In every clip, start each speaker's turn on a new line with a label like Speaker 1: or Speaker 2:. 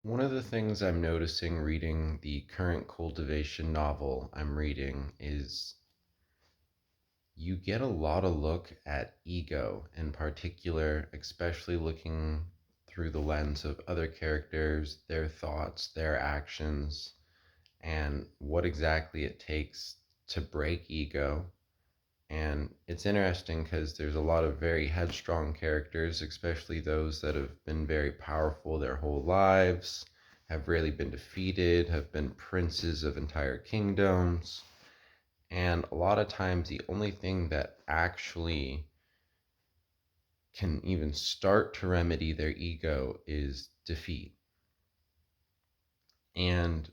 Speaker 1: One of the things I'm noticing reading the current cultivation novel I'm reading is you get a lot of look at ego in particular, especially looking through the lens of other characters, their thoughts, their actions, and what exactly it takes to break ego. And it's interesting because there's a lot of very headstrong characters, especially those that have been very powerful their whole lives, have rarely been defeated, have been princes of entire kingdoms. And a lot of times, the only thing that actually can even start to remedy their ego is defeat. And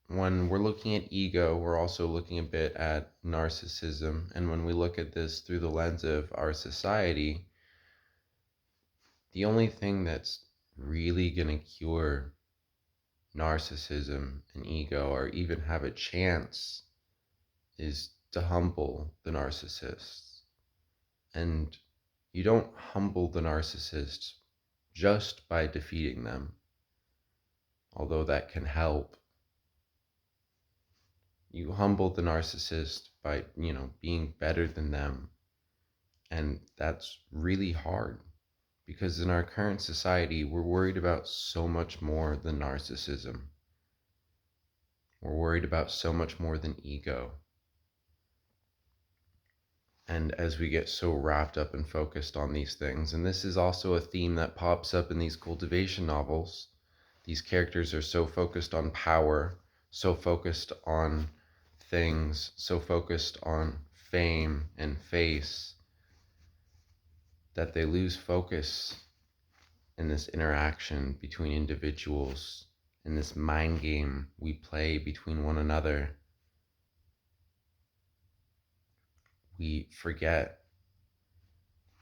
Speaker 1: when we're looking at ego, we're also looking a bit at narcissism. And when we look at this through the lens of our society, the only thing that's really going to cure narcissism and ego, or even have a chance, is to humble the narcissists. And you don't humble the narcissist just by defeating them, although that can help. You humble the narcissist by, being better than them. And that's really hard because in our current society, we're worried about so much more than narcissism. We're worried about so much more than ego. And as we get so wrapped up and focused on these things, and this is also a theme that pops up in these cultivation novels, these characters are so focused on power, so focused on things, so focused on fame and face, that they lose focus in this interaction between individuals, in this mind game we play between one another. We forget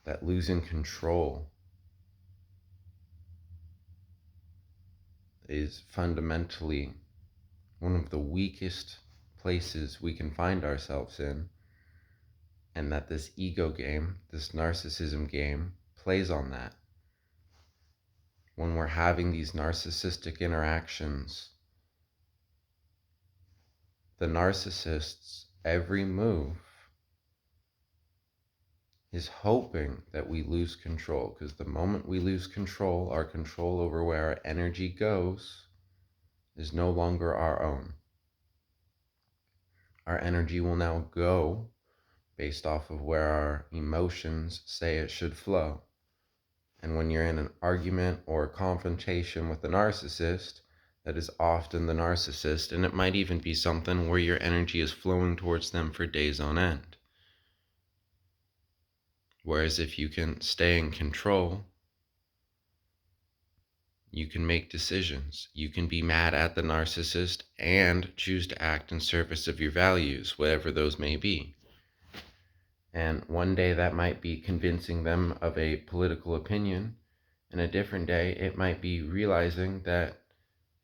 Speaker 1: that losing control is fundamentally one of the weakest places we can find ourselves in, and that this ego game, this narcissism game, plays on that. When we're having these narcissistic interactions, the narcissist's every move is hoping that we lose control, because the moment we lose control, our control over where our energy goes is no longer our own. Our energy will now go based off of where our emotions say it should flow. And when you're in an argument or a confrontation with a narcissist, that is often the narcissist, and it might even be something where your energy is flowing towards them for days on end. Whereas if you can stay in control, you can make decisions. You can be mad at the narcissist and choose to act in service of your values, whatever those may be. And one day that might be convincing them of a political opinion, and a different day it might be realizing that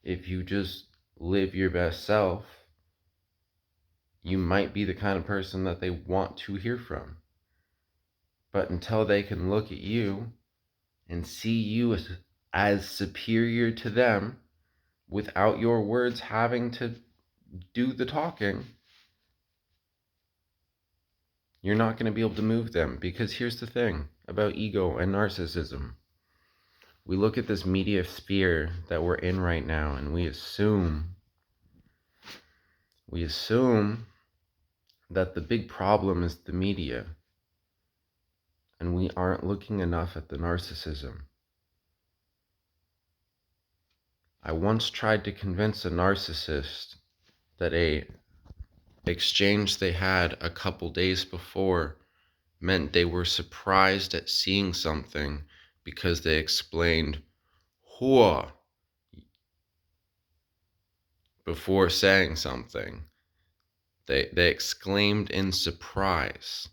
Speaker 1: if you just live your best self, you might be the kind of person that they want to hear from. But until they can look at you and see you as superior to them without your words having to do the talking, you're not going to be able to move them. Because here's the thing about ego and narcissism. We look at this media sphere that we're in right now, and we assume that the big problem is the media, and we aren't looking enough at the narcissism. I once tried to convince a narcissist that a exchange they had a couple days before meant they were surprised at seeing something because they explained "hua" before saying something. They exclaimed in surprise.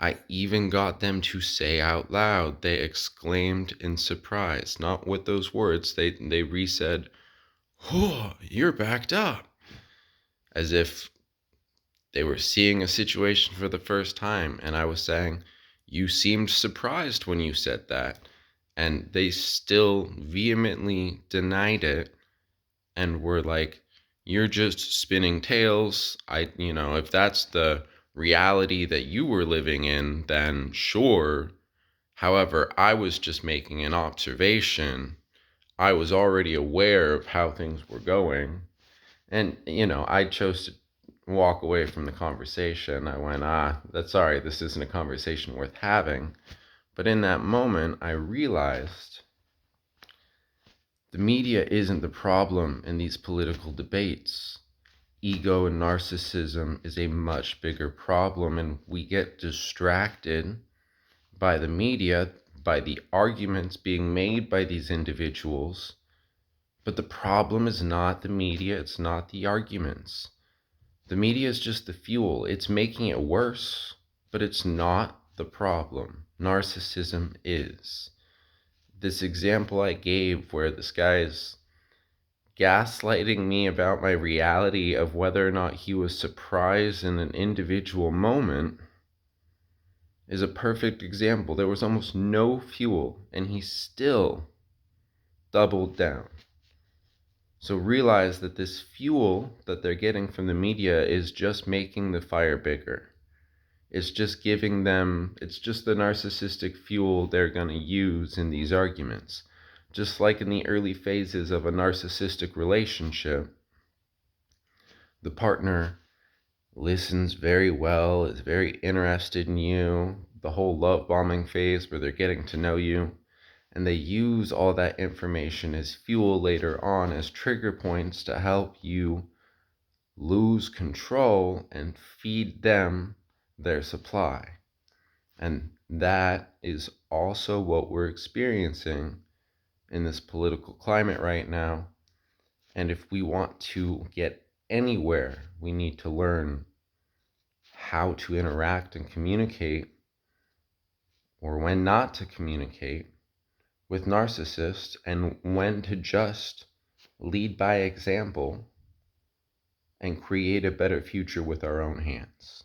Speaker 1: I even got them to say out loud, they exclaimed in surprise. Not with those words, they re-said, "Oh, you're backed up." As if they were seeing a situation for the first time. And I was saying, you seemed surprised when you said that. And they still vehemently denied it and we're like, you're just spinning tales. If that's the reality that you were living in, then sure. However, I was just making an observation. I was already aware of how things were going. And, I chose to walk away from the conversation. I went, that's sorry, this isn't a conversation worth having. But in that moment, I realized the media isn't the problem in these political debates. Ego and narcissism is a much bigger problem, and we get distracted by the media, by the arguments being made by these individuals. But the problem is not the media, it's not the arguments. The media is just the fuel. It's making it worse, but it's not the problem. Narcissism is. This example I gave where this guy is gaslighting me about my reality of whether or not he was surprised in an individual moment is a perfect example. There was almost no fuel, and he still doubled down. So realize that this fuel that they're getting from the media is just making the fire bigger. It's just giving them, it's just the narcissistic fuel they're going to use in these arguments. Just like in the early phases of a narcissistic relationship, the partner listens very well, is very interested in you, the whole love bombing phase where they're getting to know you, and they use all that information as fuel later on as trigger points to help you lose control and feed them their supply. And that is also what we're experiencing in this political climate right now. And if we want to get anywhere, we need to learn how to interact and communicate, or when not to communicate with narcissists, and when to just lead by example and create a better future with our own hands.